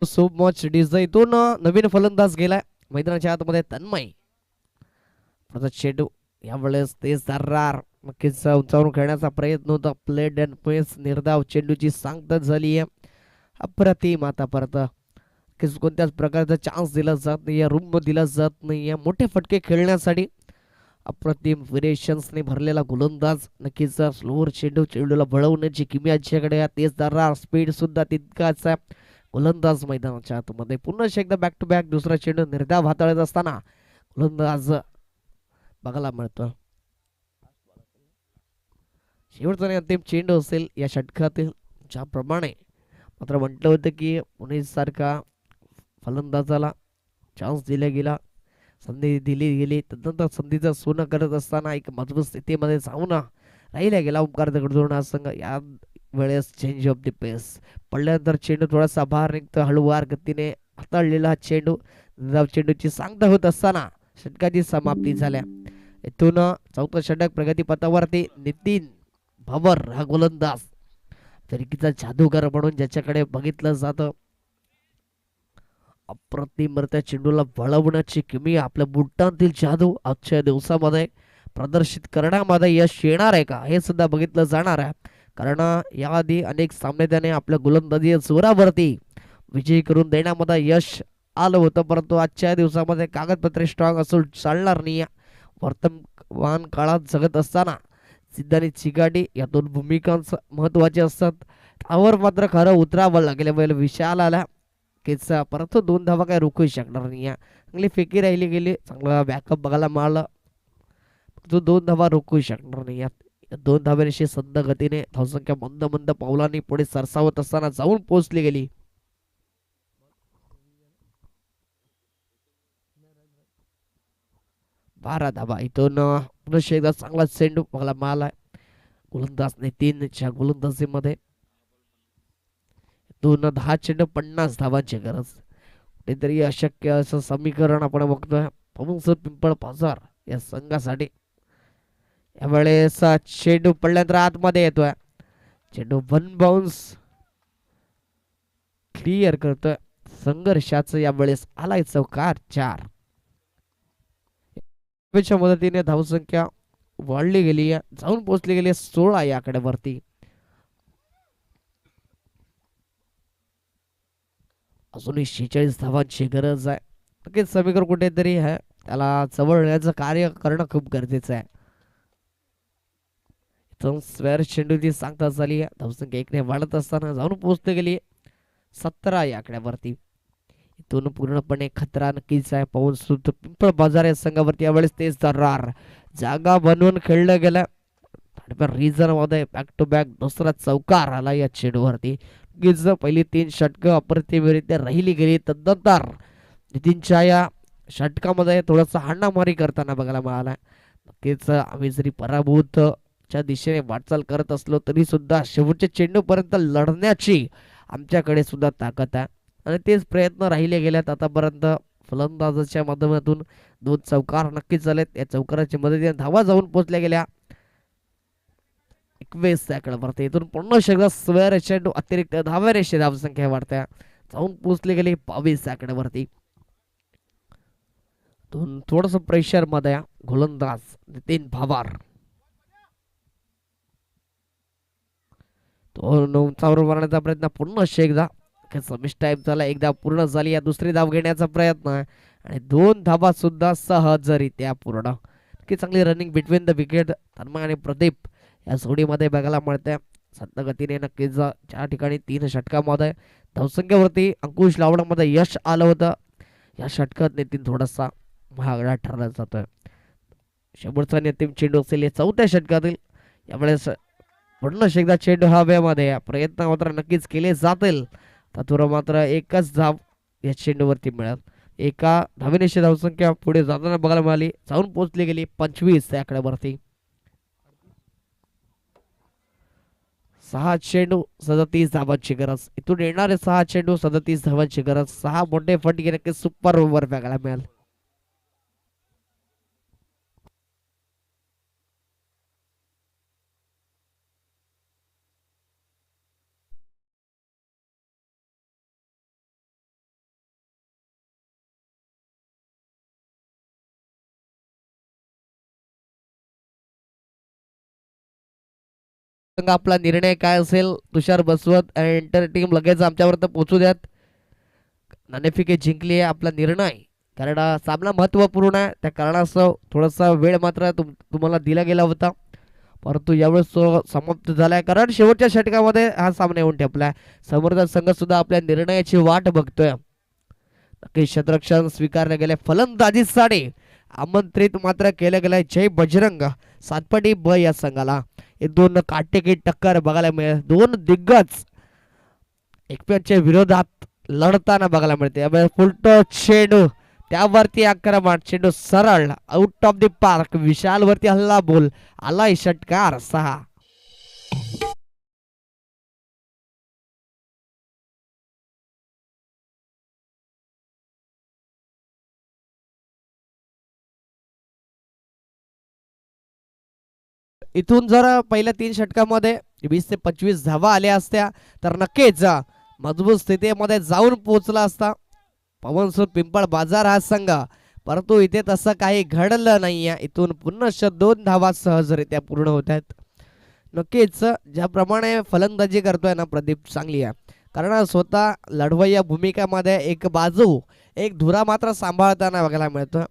So much डिझाईतून नवीन फलंदाज गेलाय मैदानाच्या आतमध्ये तन्मय. आता चेंडू यावेळेस ते सर्रार नक्कीच उंचावरून खेळण्याचा प्रयत्न होता. प्लेड अँड पेस निर्धाव चेंडूची सांगता झाली आहे. अप्रतिम आतापर्यंत कोणत्याच प्रकारचा चान्स दिला जात नाहीये, रूम दिला जात नाहीये मोठे फटके खेळण्यासाठी. अप्रतिम व्हेरिएशन्सने भरलेला गोलंदाज नक्कीच स्लोअर चेंडूला बळवण्याची किमी याच्याकडे आहे. तेच दर्रा स्पीड सुद्धा तितकाच आहे. गोलंदाज मैदानाच्या आतमध्ये पुन्हा एकदा बॅक टू बॅक दुसरा चेंडू निर्धाव हाताळत असताना गोलंदाज बघायला मिळतो. शेवटचा आणि अंतिम चेंडू असेल या षटकातील. ज्याप्रमाणे मात्र म्हटलं होतं की पुणे सारखा फलंदाजाला चान्स दिला गेला, संधी दिली गेली, तदनंतर संधीचं सोनं करत असताना एक मजबूत स्थितीमध्ये जाऊन राहिला गेला ओंकार दगडून हा संघ. या वेळेस चेंज ऑफ द पेस पडल्यानंतर चेंडू थोडासा बाहेर निघतो. हळूवार गतीने हाताळलेला हा चेंडू चेंडूची सांगता होत असताना षटकाची समाप्ती झाल्या. इथून चौथं षटक प्रगतीपथावरती नितीन भवर हा गोलंदाज फिरकीचा जादूगार म्हणून ज्याच्याकडे बघितलं जातं. अप्रतिम त्या चेंडूला वळवण्याची किमी आपल्या बुटांतील जादू आजच्या दिवसामध्ये प्रदर्शित करण्यामध्ये यश येणार आहे का हे सुद्धा बघितलं जाणार आहे. कारण याआधी अनेक सामने त्याने आपल्या गोलंदाजी जोरावरती विजयी करून देण्यामध्ये यश आलं होतं, परंतु आजच्या दिवसामध्ये कागदपत्रे स्ट्रॉंग असून चालणार नाही. वर्तमान काळात जगत असताना सिद्ध आणि चिकाटी या दोन भूमिकांच महत्वाचे असतात. त्यावर मात्र खरं उतरावं लागेल. विशाल आला कीच परंतु 2 धावा काय रोखू शकणार नाही. चांगली फेकी राहिली गेली, चांगला बॅकअप बघायला मिळाला, तो 2 धावा रोखू शकणार नाही. 2 धाव्यांशी संद गतीने धावसंख्या मंद मंद पावलांनी पुढे सरसावत असताना जाऊन पोहोचली गेली. बारा धावा इथून पुन्हा एकदा चांगला चेंडू बघायला मिळाला. गोलंदाज नितीनच्या गोलंदाजीमध्ये 10 चेंडू 50 धावांची गरज. कुठेतरी अशक्य असं समीकरण आपण बघतोय पवनसर पिंपळ पाझर या संघासाठी. यावेळेस चेंडू पडल्यानंतर आतमध्ये येतोय. चेंडू 1 बाउन्स क्लिअर करतोय. संघर्षाचं यावेळेस आलाय चौकार 4. मदतीने धावसंख्या वाढली गेली आहे, जाऊन पोहोचली गेली 16 या आकड्यावरती. अजूनही 46 धावांची गरज आहे. नक्कीच समीकरण कुठेतरी आहे त्याला जवळ येण्याचं कार्य करणं खूप गरजेचं आहे. इथून स्क्वेअर चेंडूची सांगता झाली आहे. धावसंख्या 1 ने वाढत असताना जाऊन पोहोचली गेली 17 या आकड्यावरती. इथून पूर्णपणे खतरा नक्कीच आहे. पवन सुद्धा पिंपळ बाजार या संघावरती यावेळेस तेच दर्रार जागा बनवून खेळलं गेलं. रिझन मध्ये बॅक टू बॅक दुसरा चौकार आला या चेंडूवरती. पहिली 3 षटकं अप्रतिमरित्या राहिली गेली. तदनंतर नितीनच्या या षटकामध्ये थोडासा हाणामारी करताना बघायला मिळाला. नक्कीच आम्ही जरी पराभूतच्या दिशेने वाटचाल करत असलो तरी सुद्धा शेवटच्या चेंडूपर्यंत लढण्याची आमच्याकडे सुद्धा ताकद आहे आणि तेच प्रयत्न राहिले गेल्यात आतापर्यंत. फलंदाजाच्या माध्यमातून 2 चौकार नक्कीच झालेत. या चौकाराच्या मदतीने धावा जाऊन पोहोचल्या गेल्या 21 आकड्यावरती. इथून पुन्हा एकदा स्क्वेअर चेंडू अतिरिक्त धाव्याने धावसंख्या वाढत्या जाऊन पोहोचली गेली 22 आकड्यावरती. थोडस प्रेशर मध्ये गोलंदाज नितीन भवर. तो 9 मारण्याचा प्रयत्न पुन्हा एकदा मिस टाइम झाला. एकदा पूर्ण झाली. या दुसरी धाव घेण्याचा प्रयत्न आणि 2 धावा सुद्धा सहजरित्या पूर्ण. की चांगली running between the wicket Tanmay आणि प्रदीप या जोडीमध्ये बघायला मिळते. संत गतीने नक्कीच ज्या ठिकाणी 3 षटकामध्ये धावसंख्येवरती अंकुश लावण्यामध्ये यश आलं होतं, या षटकात नितीन थोडासा महागडा ठरला जातोय. शेवटचा अंतिम चेंडू असेल 4थ्या षटकातील. यावेळेस पुन्हा एकदा चेंडू हवेमध्ये प्रयत्न मात्र नक्कीच केले जातील. तत्वर मात्र एकच धाव या चेंडूवरती मिळेल. एका धावेने धावसंख्या पुढे जाताना बघायला मिळाली. जाऊन पोहोचली गेली 25 या आकड्यावरती. 6 चेंडू 37 धावांची गरज. इथून येणारे 6 चेंडू 37 धावांची गरज. 6 मोठे फटके नक्कीच सुपर ओव्हर बघायला मिळेल. संघ आपला निर्णय काय असेल तुषार बसवत आणि एंटर टीम लगेच आमच्यापर्यंत पोहोचू द्यात. नाणेफेक जिंकली आहे आपला निर्णय, कारण सामना महत्त्वपूर्ण आहे. त्या कारणास्तव थोडासा वेळ मात्र तुम्हाला दिला गेला होता, परंतु यावेळेस तो समाप्त झालाय, कारण शेवटच्या षटकामध्ये हा सामना येऊन ठेपलाय. समोरचा संघ सुद्धा आपल्या निर्णयाची वाट बघतोय. नक्की क्षेत्ररक्षण स्वीकारले गेले फलंदाजीसाठी आमंत्रित मात्र केलं गेलंय जय बजरंग सातपाटी ब या संघाला. हे दोन काटेकी टक्कर बघायला मिळेल. दोन दिग्गज एकमेकांच्या विरोधात लढताना बघायला मिळते. यावेळेस फुलटो चेंडू, त्यावरती आक्रमण, चेंडू सरळ आउट ऑफ द पार्क. विशाल वरती हल्ला बोल, आलाय षटकार 6. इथून जर पहिल्या 3 षटकामध्ये 20 ते 25 धावा आल्या असत्या तर नक्कीच मजबूत स्थितीमध्ये जाऊन पोहोचला असता पवनसूर पिंपळ बाजार हा संघ, परंतु इथे तसं काही घडलं नाहीये. इथून पुन्हा 2 धावा सहजरित्या पूर्ण होत आहेत. नक्कीच ज्याप्रमाणे फलंदाजी करतोय ना प्रदीप, चांगली आहे, कारण स्वतः लढवय्या भूमिकामध्ये एक बाजू एक धुरा मात्र सांभाळताना बघायला मिळतो.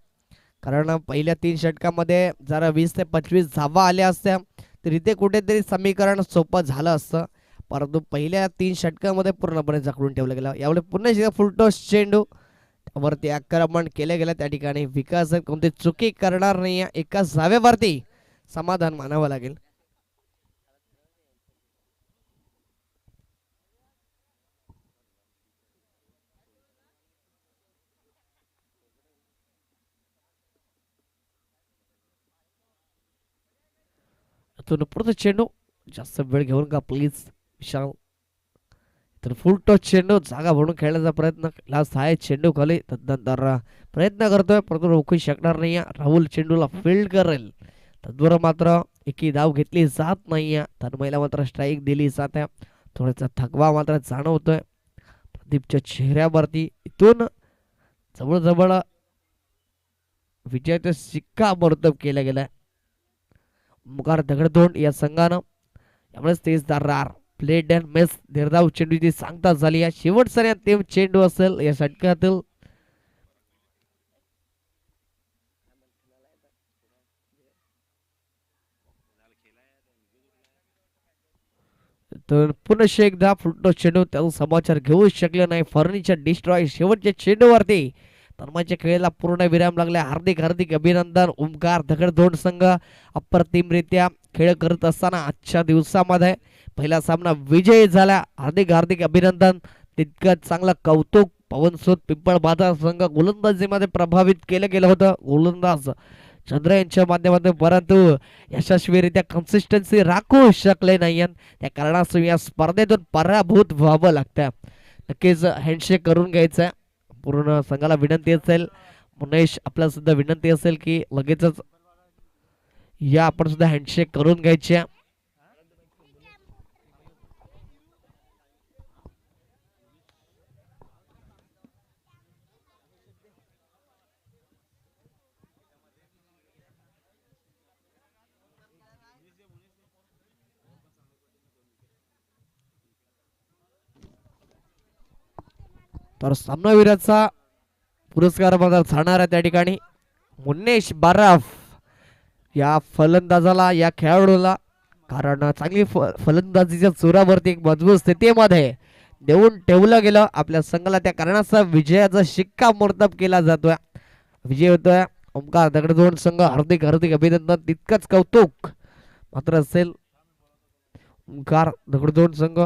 कारण पहिल्या 3 षटकामध्ये जरा 20 ते 25 धावा आल्या असत्या तर इथे कुठेतरी समीकरण सोपं झालं असतं, परंतु पहिल्या 3 षटकामध्ये पूर्णपणे जखडून ठेवलं गेलं. यावेळी पुन्हा फुलटॉस चेंडू, त्यावरती आक्रमण केलं गेलं. त्या ठिकाणी विकास कोणती चुकी करणार नाही, एका धावेवरती समाधान मानावं लागेल. पुढचा चेंडू जास्त वेळ घेऊन का प्लीज विशाल. तर फुल टॉस चेंडू जागा भरून खेळण्याचा प्रयत्न लास्ट आहे. चेंडू खाली तदनंतर प्रयत्न करतोय, परंतु रोखू शकणार नाही. राहुल चेंडूला फील्ड करेल, तद्वारा मात्र एकी धाव घेतली जात नाहीये. तन्मयला मात्र स्ट्राईक दिली जाते. थोडासा थकवा मात्र जाणवतोय प्रदीपच्या चेहऱ्यावरती. इथून जवळजवळ विजयाचा शिक्कामोर्तब केला गेलाय. मुखार दगडधोंड या संघानं यामुळे तेजदार प्लेड अँड मेस निर्धाव चेंडूची सांगता झाली आहे. शेवटचा अंतिम चेंडू असेल या षटकातील. तर पुन्हा एकदा फुलटॉस चेंडू, त्याचा समाचार घेऊ शकले नाही. फर्निचर डिस्ट्रॉय शेवटच्या चेंडूवरती तन्मयच्या खेळाला पूर्ण विराम लागला. हार्दिक हार्दिक अभिनंदन. ओमकार दगडधोंड संघ अप्रतिमरित्या खेळ करत असताना आजच्या दिवसामध्ये पहिला सामना विजयी झाला. हार्दिक हार्दिक अभिनंदन. तितकंच चांगलं कौतुक. पवनसूर पिंपळ बाजार संघ गोलंदाजीमध्ये प्रभावित केलं गेलं होतं गोलंदाज चंद्र यांच्या माध्यमातून, परंतु यशस्वीरित्या कन्सिस्टन्सी राखू शकले नाही. त्या कारणास्तव या स्पर्धेतून पराभूत व्हावं लागतं. नक्कीच हँडशेक करून घ्यायचं. पूर्ण संघाला विनंती असेल, मुनेश आपल्याला सुद्धा विनंती असेल की लगेचच या आपण सुद्धा हँडशेक करून घ्यायचे. तर सामनावीराचा पुरस्कार मात्र जाणार आहे त्या ठिकाणी मुन्नेश बरफ या फलंदाजाला, या खेळाडूला, कारण चांगली फलंदाजीच्या जोरावरती एक मजबूत स्थितीमध्ये देऊन ठेवलं गेलं आपल्या संघाला. त्या कारणाचा विजयाचा शिक्कामोर्तब केला जातोय. विजय होतोय ओमकार दगडधोंड संघ. हार्दिक हार्दिक अभिनंदन. तितकंच कौतुक मात्र असेल ओमकार दगडधोंड संघ